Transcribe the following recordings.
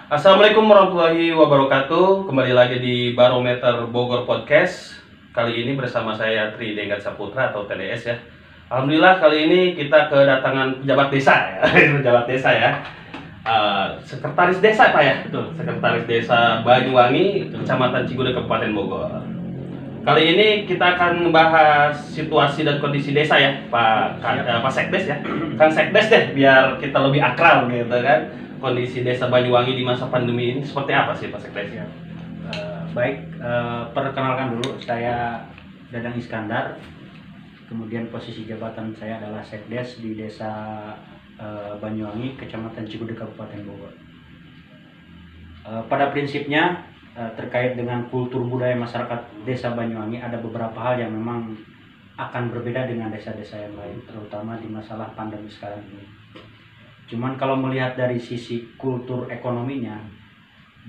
Assalamualaikum warahmatullahi wabarakatuh. Kembali lagi di Barometer Bogor Podcast. Kali ini bersama saya Tri Denggat Saputra atau TDS ya. Alhamdulillah kali ini kita kedatangan pejabat desa ya. Pejabat desa ya. Sekretaris desa Pak ya? Betul. Sekretaris Desa Banyuwangi, Kecamatan Cigudeg, Kabupaten Bogor. Kali ini kita akan membahas situasi dan kondisi desa ya, Pak Sekdes ya. Kang Sekdes deh, biar kita lebih akrab gitu kan. Kondisi desa Banyuwangi di masa pandemi ini seperti apa sih Pak Sekdes ya? Perkenalkan dulu, saya Dadang Iskandar. Kemudian posisi jabatan saya adalah Sekdes di Desa Banyuwangi, Kecamatan Cigudeg, Kabupaten Bogor. Pada prinsipnya terkait dengan kultur budaya masyarakat Desa Banyuwangi, ada beberapa hal yang memang akan berbeda dengan desa-desa yang lain, terutama di masalah pandemi sekarang ini. Cuman kalau melihat dari sisi kultur ekonominya,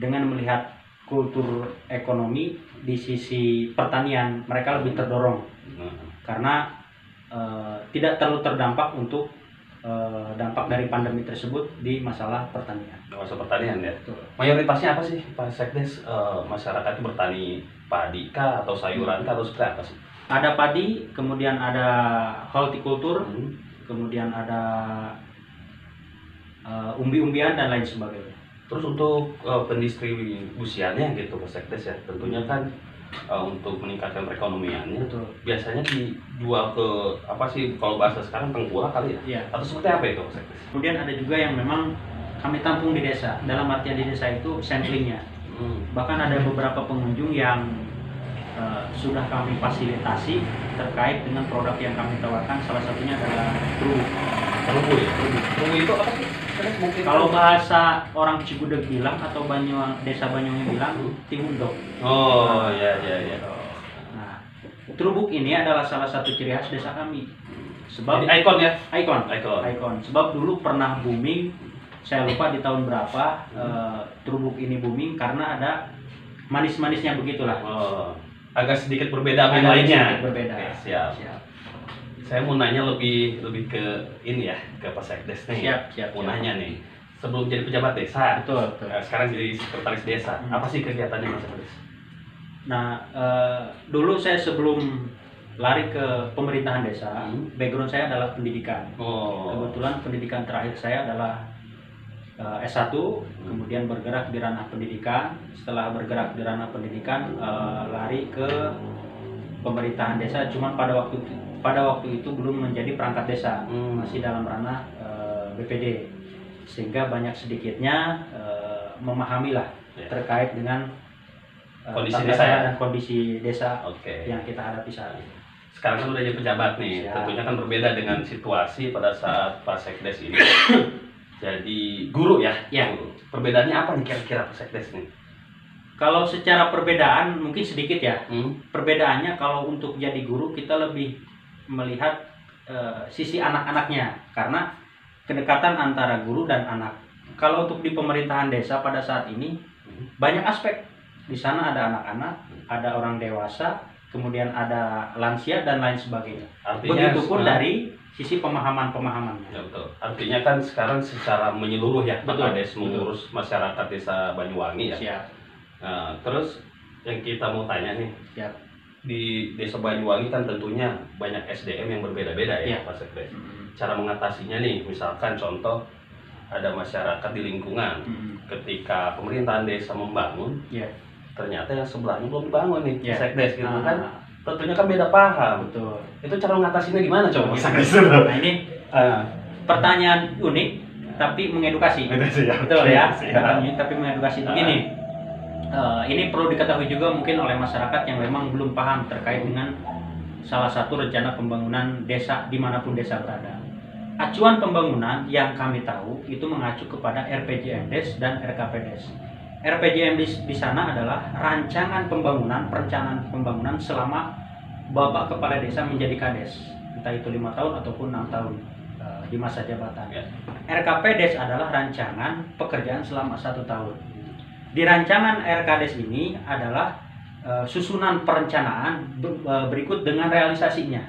dengan melihat kultur ekonomi di sisi pertanian, mereka lebih terdorong karena tidak terlalu terdampak untuk dampak dari pandemi tersebut di masalah pertanian. Masalah pertanian ya. Betul. Mayoritasnya apa sih Pak Sekdes? Masyarakat itu bertani padi kah atau sayuran kah atau seperti apa sih? Ada padi, kemudian ada hortikultur, kemudian ada umbi-umbian dan lain sebagainya. Terus untuk pendistribusiannya gitu Pak Sekdes ya, tentunya kan untuk meningkatkan perekonomiannya. Betul. Biasanya dijual ke apa sih kalau bahasa sekarang tengkulak kali ya? Iya. Atau seperti apa itu Pak Sekdes? Kemudian ada juga yang memang kami tampung di desa. Dalam artian di desa itu samplingnya. Bahkan ada beberapa pengunjung yang sudah kami fasilitasi terkait dengan produk yang kami tawarkan. Salah satunya adalah kerupuk. Kerupuk ya? Kerupuk itu apa sih? Mungkin Kalau bahasa orang Cigudeg bilang atau Desa Banyuwangi bilang tihundok. Oh ya ya ya. Nah, terubuk ini adalah salah satu ciri khas desa kami. Sebab Jadi ikon ya? Ikon. Sebab dulu pernah booming, saya lupa di tahun berapa terubuk ini booming karena ada manis-manisnya begitulah. Oh, agak sedikit berbeda sama yang lainnya. Sedikit berbeda. Oke, siap. Saya mau nanya lebih ke ini ya, ke Pak Sekdes nih. Siap. Mau nanya nih, sebelum jadi pejabat desa, Betul. sekarang jadi sekretaris desa, apa sih kegiatannya Mas Sekdes? Nah, dulu saya sebelum lari ke pemerintahan desa, background saya adalah pendidikan. Oh. Kebetulan pendidikan terakhir saya adalah S1, kemudian bergerak di ranah pendidikan. Setelah bergerak di ranah pendidikan, lari ke pemerintahan desa. Cuman pada waktu itu belum menjadi perangkat desa, masih dalam ranah BPD, sehingga banyak sedikitnya memahami lah terkait dengan kondisi desa ya? Dan kondisi desa Oke. yang kita hadapi saat ini. Sekarang kan udah jadi pejabat nih, Siap. tentunya kan berbeda dengan situasi pada saat Pak Sekdes ini jadi guru ya? Ya. Guru. Perbedaannya apa nih kira-kira Pak Sekdes nih? Kalau secara perbedaan mungkin sedikit ya. Perbedaannya kalau untuk jadi guru kita lebih melihat sisi anak-anaknya karena kedekatan antara guru dan anak. Kalau untuk di pemerintahan desa pada saat ini banyak aspek. Di sana ada anak-anak, ada orang dewasa, kemudian ada lansia dan lain sebagainya. Artinya, begitupun dari sisi pemahaman-pemahamannya. Ya betul. Artinya kan sekarang secara menyeluruh ya Pak Betul. Kades mengurus masyarakat desa Banyuwangi ya. Siap. Nah, terus yang kita mau tanya nih, Siap. di desa Banyuwangi kan tentunya banyak SDM yang berbeda-beda ya, Iya. Pak Sekdes. Cara mengatasinya nih, misalkan contoh ada masyarakat di lingkungan, ketika pemerintahan desa membangun, Iya. ternyata yang sebelahnya belum dibangun nih, Iya. Pak Sekdes gitu kan. Tentunya kan beda paham. Betul. Itu cara mengatasinya gimana coba Pak Sekdes? Nah, ini pertanyaan unik tapi mengedukasi. Betul ya. Pertanyaan unik tapi mengedukasi. Begini, ini perlu diketahui juga mungkin oleh masyarakat yang memang belum paham terkait dengan salah satu rencana pembangunan desa dimanapun desa berada. Acuan pembangunan yang kami tahu itu mengacu kepada RPJMDes dan RKPDes. RPJMDes di sana adalah rancangan pembangunan, perencanaan pembangunan selama Bapak Kepala Desa menjadi Kades, entah itu 5 tahun ataupun 6 tahun di masa jabatan. RKPDes adalah rancangan pekerjaan selama 1 tahun. Di rancangan RKDes ini adalah susunan perencanaan berikut dengan realisasinya,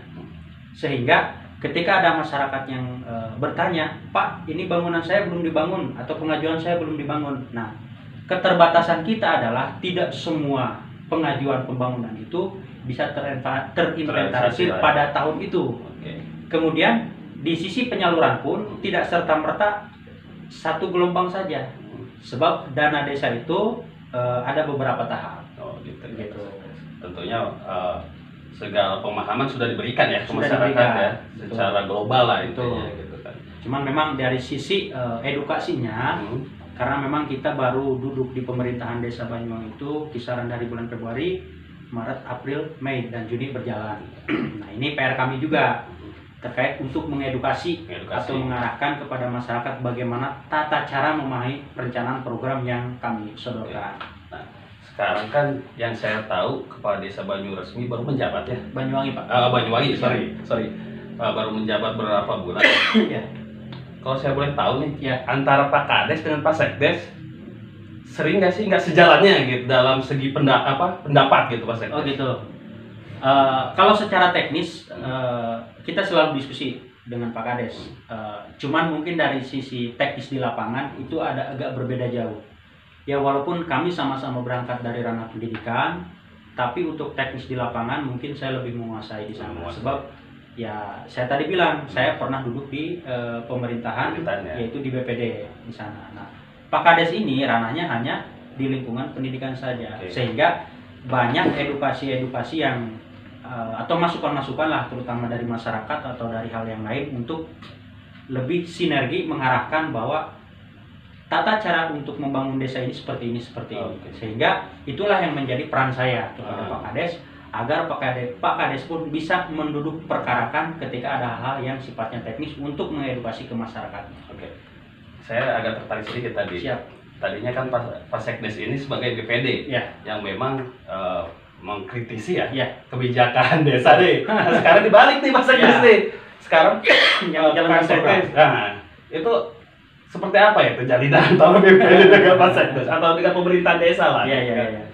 sehingga ketika ada masyarakat yang bertanya, Pak, ini bangunan saya belum dibangun atau pengajuan saya belum dibangun. Nah, keterbatasan kita adalah tidak semua pengajuan pembangunan itu bisa terinventarisir pada tahun itu. Kemudian di sisi penyaluran pun tidak serta-merta satu gelombang saja, sebab dana desa itu ada beberapa tahap. Gitu. Tentunya segala pemahaman sudah diberikan ya ke masyarakat ya, secara global lah intinya gitu kan. Cuman memang dari sisi edukasinya, karena memang kita baru duduk di pemerintahan Desa Banyuwangi itu kisaran dari bulan Februari, Maret, April, Mei, dan Juni berjalan. Nah ini PR kami juga terkait untuk mengedukasi atau mengarahkan kepada masyarakat bagaimana tata cara memahami perencanaan program yang kami sodorkan. Nah, sekarang kan yang saya tahu Kepala Desa Banyu resmi baru menjabat ya. Banyuwangi Pak. Banyuwangi, sorry. Baru menjabat berapa bulan? Ya. Kalau saya boleh tahu nih, ya, antara Pak Kades dengan Pak Sekdes sering nggak sih nggak sejalannya gitu dalam segi pendapat gitu Pak Sekdes? Oh gitu. Kalau secara teknis kita selalu diskusi dengan Pak Kades. Cuman mungkin dari sisi teknis di lapangan itu ada agak berbeda jauh. Ya walaupun kami sama-sama berangkat dari ranah pendidikan, tapi untuk teknis di lapangan mungkin saya lebih menguasai di sana. Sebab ya saya tadi bilang saya pernah duduk di pemerintahan yaitu di BPD di sana. Nah, Pak Kades ini ranahnya hanya di lingkungan pendidikan saja, sehingga banyak edukasi yang atau masukan-masukan lah terutama dari masyarakat atau dari hal yang lain untuk lebih sinergi mengarahkan bahwa tata cara untuk membangun desa ini seperti ini. Sehingga itulah yang menjadi peran saya kepada Pak Kades, agar Pak Kades pun bisa menduduk perkarakan ketika ada hal yang sifatnya teknis untuk mengedukasi ke masyarakat. Saya agak tertarik sedikit tadi. Siap. Tadinya kan Pak Sekdes ini sebagai BPD yang memang mengkritisi kebijakan desa deh. Nah, sekarang dibalik nih Pak Sekdes nih. Sekarang yang Pak Sekdes. Nah, itu seperti apa ya jalinan antara BPD dengan Pak Sekdes atau dengan pemerintahan desa lah? Iya.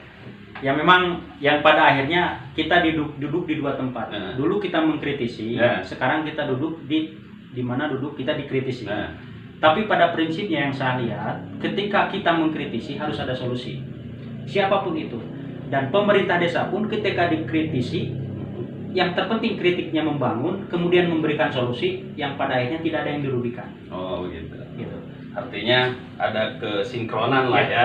Ya memang yang pada akhirnya kita duduk di dua tempat. Dulu kita mengkritisi, sekarang kita duduk di mana duduk kita dikritisi. Tapi pada prinsipnya yang saya lihat, ketika kita mengkritisi harus ada solusi. Siapapun itu. Dan pemerintah desa pun ketika dikritisi, yang terpenting kritiknya membangun, kemudian memberikan solusi yang pada akhirnya tidak ada yang dirugikan. Oh gitu. Artinya ada kesinkronan lah ya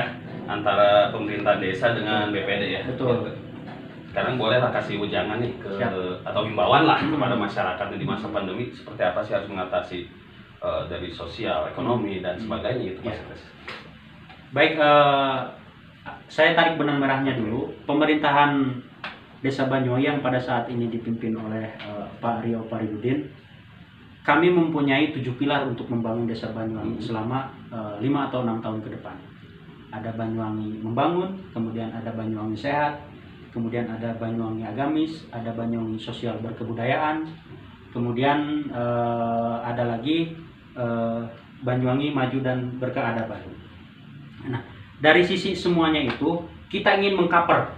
antara pemerintah desa dengan BPD ya. Betul. Sekarang bolehlah kasih ujangan nih atau himbauan lah kepada masyarakat di masa pandemi seperti apa sih harus mengatasi dari sosial, ekonomi dan sebagainya itu Mas. Baik, saya tarik benang merahnya dulu. Pemerintahan Desa Banyuwangi yang pada saat ini dipimpin oleh Pak Riau Paridudin, kami mempunyai 7 pilar untuk membangun Desa Banyuwangi selama 5 atau 6 tahun ke depan. Ada Banyuwangi membangun, kemudian ada Banyuwangi sehat, kemudian ada Banyuwangi agamis, ada Banyuwangi sosial berkebudayaan, kemudian ada lagi Banyuwangi maju dan berkeadaban. Nah, dari sisi semuanya itu kita ingin mengcover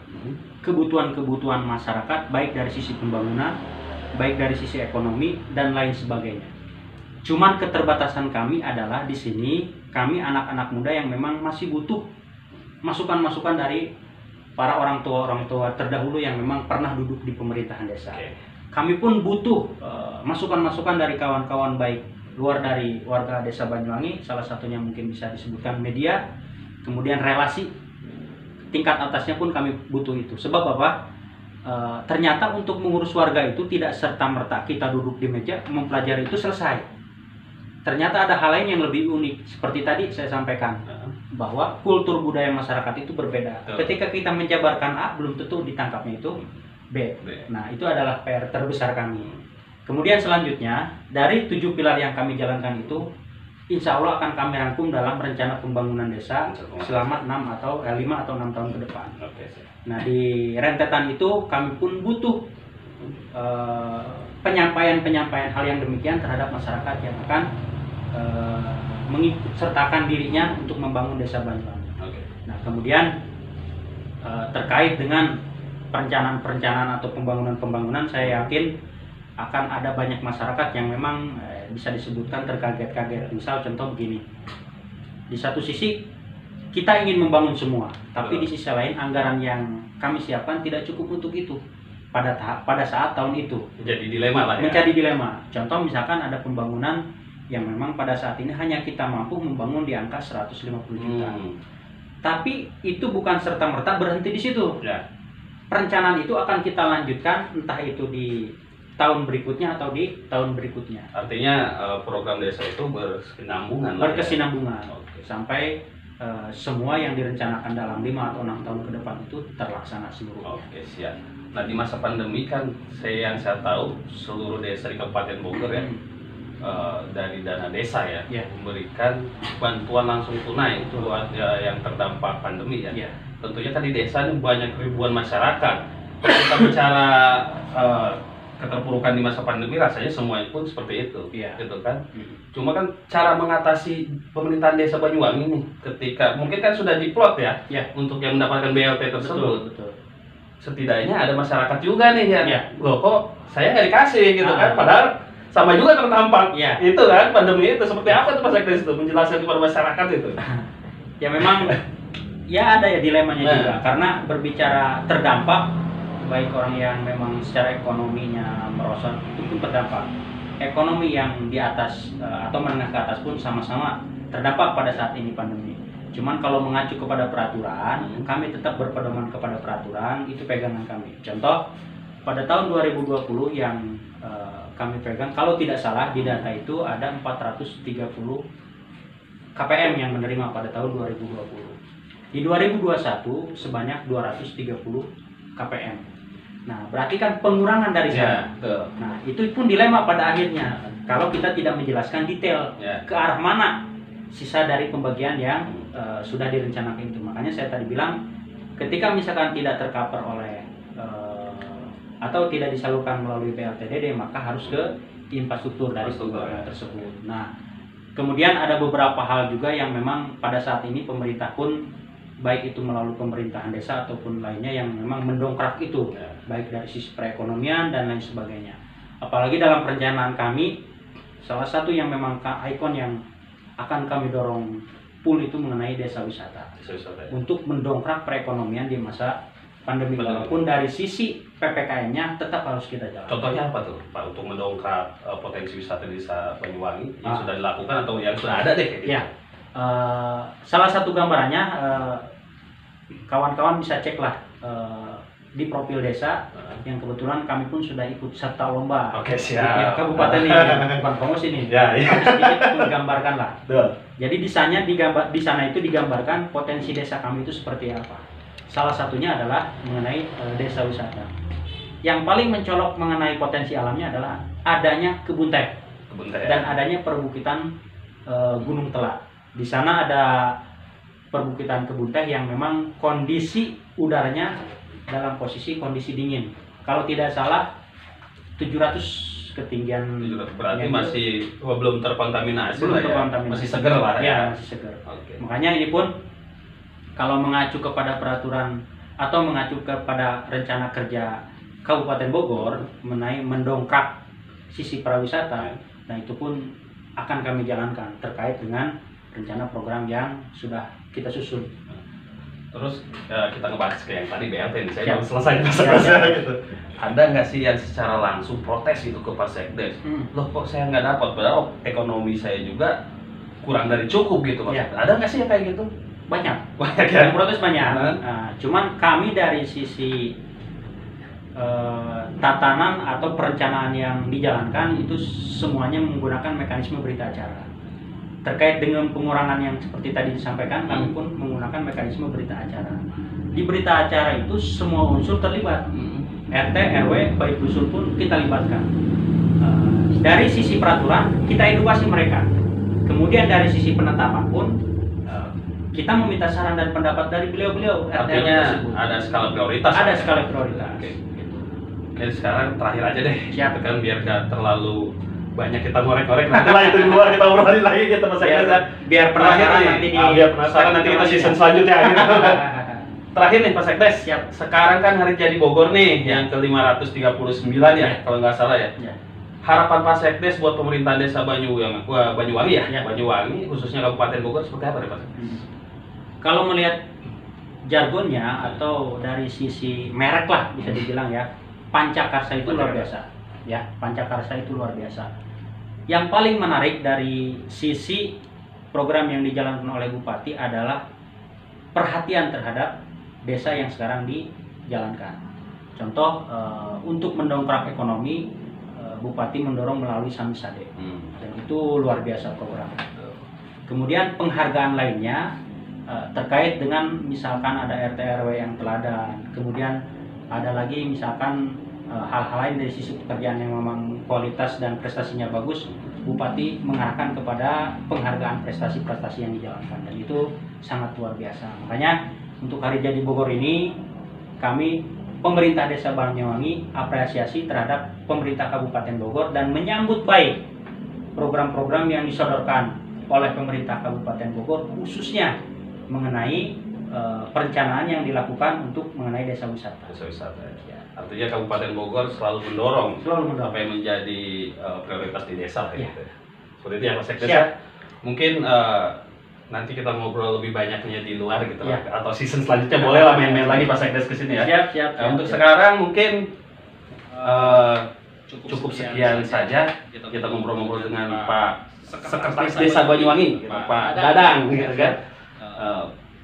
kebutuhan-kebutuhan masyarakat, baik dari sisi pembangunan, baik dari sisi ekonomi dan lain sebagainya. Cuman keterbatasan kami adalah di sini kami anak-anak muda yang memang masih butuh masukan-masukan dari para orang tua terdahulu yang memang pernah duduk di pemerintahan desa. Kami pun butuh masukan-masukan dari kawan-kawan baik luar dari warga Desa Banyuwangi, salah satunya mungkin bisa disebutkan media, kemudian relasi tingkat atasnya pun kami butuh itu. Sebab apa? Ternyata untuk mengurus warga itu tidak serta-merta kita duduk di meja mempelajari itu selesai. Ternyata ada hal lain yang lebih unik. Seperti tadi saya sampaikan bahwa kultur budaya masyarakat itu berbeda. Ketika kita menjabarkan A, belum tentu ditangkapnya itu B. Nah, itu adalah PR terbesar kami. Kemudian selanjutnya, dari 7 pilar yang kami jalankan itu, insya Allah akan kami rangkum dalam rencana pembangunan desa selama 5 atau 6 tahun ke depan. Nah, di rentetan itu kami pun butuh penyampaian hal yang demikian terhadap masyarakat yang akan mengikut sertakan dirinya untuk membangun Desa Banyuwangi. Nah, kemudian terkait dengan perencanaan atau pembangunan, saya yakin akan ada banyak masyarakat yang memang bisa disebutkan terkaget-kaget. Misal contoh begini, di satu sisi kita ingin membangun semua, tapi Betul. di sisi lain anggaran yang kami siapkan tidak cukup untuk itu pada saat tahun itu. Jadi dilema lah ya. Menjadi dilema. Contoh misalkan ada pembangunan yang memang pada saat ini hanya kita mampu membangun di angka 150 juta. Tapi itu bukan serta-merta berhenti di situ. Ya. Perencanaan itu akan kita lanjutkan entah itu di tahun berikutnya atau di tahun berikutnya. Artinya program desa itu berkesinambungan. Berkesinambungan Oke. sampai semua yang direncanakan dalam 5 atau 6 tahun ke depan itu terlaksana seluruhnya. Oke, siap. Nah, di masa pandemi kan yang saya tahu seluruh desa di Kabupaten Bogor ya dari dana desa ya, Ya. memberikan bantuan langsung tunai buat yang terdampak pandemi ya. Ya. Tentunya kan di desa ini banyak ribuan masyarakat. Kalau kita bicara keterpurukan di masa pandemi, rasanya semuanya pun seperti itu, Iya. gitu kan. Cuma kan cara mengatasi pemerintahan desa Banyuwangi nih, ketika mungkin kan sudah diplot ya, Ya. untuk yang mendapatkan BLT tersebut. Betul. Setidaknya ada masyarakat juga nih ya, Iya. loh kok saya nggak dikasih gitu kan, Ah. padahal sama juga terdampak. Iya. Itu kan pandemi itu seperti apa tuh Mas Sekdes itu menjelaskan kepada masyarakat itu? Ya memang ya ada ya dilemanya Nah. juga karena berbicara terdampak baik orang yang memang secara ekonominya merosot itu pun terdampak. Ekonomi yang di atas atau menengah ke atas pun sama-sama terdampak pada saat ini pandemi. Cuman kalau mengacu kepada peraturan, kami tetap berpedoman kepada peraturan, itu pegangan kami. Contoh, pada tahun 2020 yang kami pegang, kalau tidak salah di data itu ada 430 KPM yang menerima pada tahun 2020. Di 2021 sebanyak 230 KPM. Nah, berarti kan pengurangan dari sana. betul. Nah, itu pun dilema pada akhirnya. Kalau kita tidak menjelaskan detail Ya. ke arah mana sisa dari pembagian yang sudah direncanakan itu. Makanya saya tadi bilang, ketika misalkan tidak tercover oleh atau tidak disalurkan melalui PLTDD, maka harus ke infrastruktur dari pembangunan tersebut. Nah, kemudian ada beberapa hal juga yang memang pada saat ini pemerintah pun baik itu melalui pemerintahan desa ataupun lainnya yang memang mendongkrak itu, baik dari sisi perekonomian dan lain sebagainya. Apalagi dalam perencanaan kami, salah satu yang memang ikon yang akan kami dorong full itu mengenai desa wisata untuk mendongkrak perekonomian di masa pandemi. Walaupun dari sisi PPKM-nya tetap harus kita jalankan. Contohnya apa tuh Pak untuk mendongkrak potensi wisata desa Banyuwangi yang sudah dilakukan atau yang sudah ada deh? Ya, salah satu gambarannya kawan-kawan bisa cek lah di profil desa yang kebetulan kami pun sudah ikut serta lomba. Oke, Di siap. kabupaten ini, bukan promosi ini. Ya, ya. Kami sedikit menggambarkan lah. Betul. Jadi di sana itu digambarkan potensi desa kami itu seperti apa. Salah satunya adalah mengenai desa wisata. Yang paling mencolok mengenai potensi alamnya adalah adanya kebun teh dan adanya perbukitan Gunung Telak. Di sana ada perbukitan kebun teh yang memang kondisi udaranya dalam posisi kondisi dingin. Kalau tidak salah 700 ketinggian. Berarti masih belum terkontaminasi Belum lah ya. terkontaminasi. Masih seger lah ya. Ya, masih seger. Oke. Makanya ini pun kalau mengacu kepada peraturan atau mengacu kepada rencana kerja Kabupaten Bogor mengenai mendongkrak sisi pariwisata, nah itu pun akan kami jalankan terkait dengan rencana program yang sudah kita susun. Terus kita ngebahas ke yang tadi BLT nih, saya Siap. belum selesai Siap. gitu. Ada nggak sih yang secara langsung protes gitu ke Pak Sekdes? Loh kok saya nggak dapat, padahal ekonomi saya juga kurang dari cukup gitu Pak Ya. Sekdes. Ada nggak sih yang kayak gitu? Banyak. Banyak ya? Yang protes banyak. Nah. Nah, cuman kami dari sisi tatanan atau perencanaan yang dijalankan itu semuanya menggunakan mekanisme berita acara. Terkait dengan pengurangan yang seperti tadi disampaikan, kami pun menggunakan mekanisme berita acara. Di berita acara itu semua unsur terlibat. RT, RW, baik dusun pun kita libatkan. Dari sisi peraturan kita edukasi mereka. Kemudian dari sisi penetapan pun kita meminta saran dan pendapat dari beliau-beliau. Artinya ada skala prioritas. Ada skala prioritas. Oke, sekarang terakhir aja deh. Siap. Kan biar gak terlalu banyak kita ngorek-ngorek. Nanti lah itu di luar kita obrolin lagi kita Mas Sekdes. Biar penasaran nanti di biar penasaran nanti kita season selanjutnya gitu. Terakhir nih Pak Sekdes. Siap. Sekarang kan Hari Jadi Bogor nih yang ke-539 ya, kalau nggak salah ya. Ya. Harapan Pak Sekdes buat pemerintahan desa Banyuwangi ya, Ya. Banyuwangi khususnya Kabupaten Bogor seperti apa nih Pak Sekdes? Kalau melihat jargonnya atau dari sisi merek lah bisa dibilang ya, Pancakarsa itu luar biasa. Ya, Pancakarsa itu luar biasa. Yang paling menarik dari sisi program yang dijalankan oleh Bupati adalah perhatian terhadap desa yang sekarang dijalankan. Contoh, untuk mendongkrak ekonomi, Bupati mendorong melalui Samisade, dan itu luar biasa program. Kemudian penghargaan lainnya terkait dengan misalkan ada RT RW yang teladan, kemudian ada lagi misalkan hal-hal lain dari sisi pekerjaan yang memang kualitas dan prestasinya bagus, Bupati mengarahkan kepada penghargaan prestasi-prestasi yang dijalankan, dan itu sangat luar biasa. Makanya untuk Hari Jadi Bogor ini kami pemerintah Desa Banyuwangi apresiasi terhadap pemerintah Kabupaten Bogor dan menyambut baik program-program yang disodorkan oleh pemerintah Kabupaten Bogor, khususnya mengenai perencanaan yang dilakukan untuk mengenai desa wisata. Desa wisata. Ya. Artinya Kabupaten Bogor selalu mendorong apa yang menjadi prioritas di desa. Ya. Gitu. Seperti itu ya Pak Sekdes. Ya. Mungkin nanti kita ngobrol lebih banyaknya di luar gitu, ya. Atau season selanjutnya boleh lah main-main lagi Pak Sekdes kesini ya. Siap. Untuk sekarang mungkin cukup sekian saja. Kita ngobrol-ngobrol dengan Pak Sekretaris Desa Banyuwangi, Pak Dadang, gitu kan.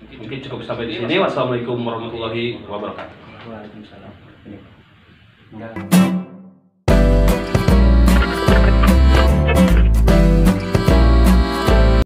Mungkin cukup sampai di sini. Wassalamualaikum warahmatullahi wabarakatuh. Waalaikumsalam.